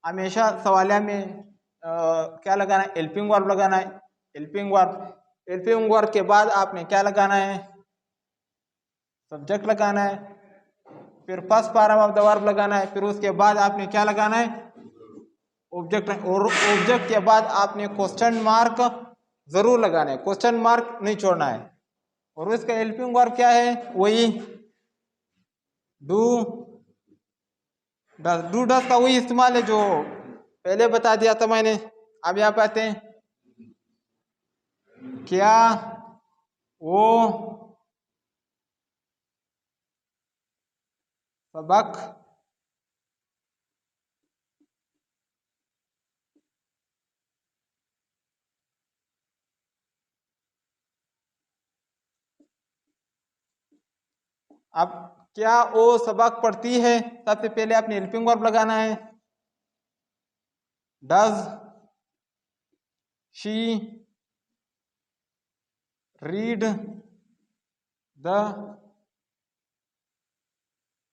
हमेशा सवालिया में क्या लगाना है, हेल्पिंग वर्ब लगाना है। हेल्पिंग वर्ब के बाद आपने क्या लगाना है, सब्जेक्ट लगाना है, फिर first part of the verb लगाना है, फिर उसके बाद आपने क्या लगाना है, ऑब्जेक्ट। और ऑब्जेक्ट के बाद आपने क्वेश्चन मार्क जरूर लगाना है, क्वेश्चन मार्क नहीं छोड़ना है। और उसका हेल्पिंग वर्ब क्या है, वही डू डस का वही इस्तेमाल है जो पहले बता दिया था मैंने। अब यहाँ पे आते हैं, क्या वो सबक अब क्या वो सबक पढ़ती है, सबसे पहले आपने हेल्पिंग वर्ब लगाना है। Does she read the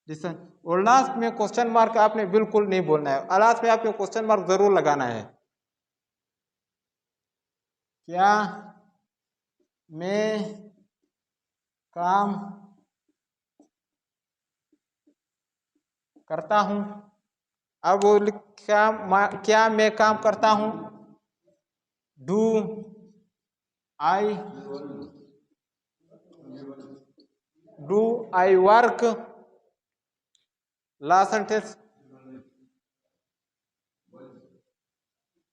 listen. और लास्ट में क्वेश्चन मार्क आपने बिल्कुल नहीं बोलना है, लास्ट में आपने क्वेश्चन मार्क जरूर लगाना है। क्या मैं काम करता हूं। अब वो क्या मैं काम करता हूं, do I work. Last sentence,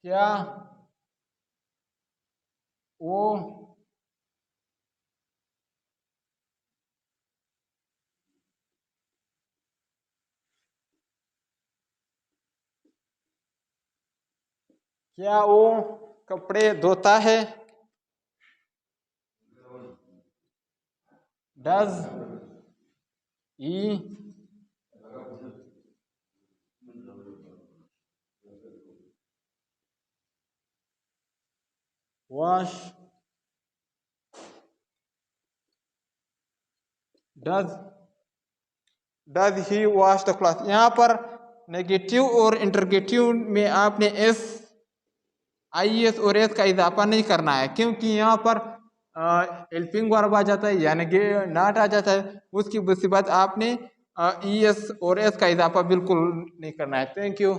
क्या वो कपड़े धोता है। Does he wash does he wash the cloth. यहाँ पर नेगेटिव और इंटरगेटिव में आपने IES और एस का इजाफा नहीं करना है, क्योंकि यहाँ पर हेल्पिंग वर्ब आ जाता है यानी कि नॉट आ जाता है, उसकी मुसीबत आपने ES और एस का इजाफा बिल्कुल नहीं करना है। Thank you.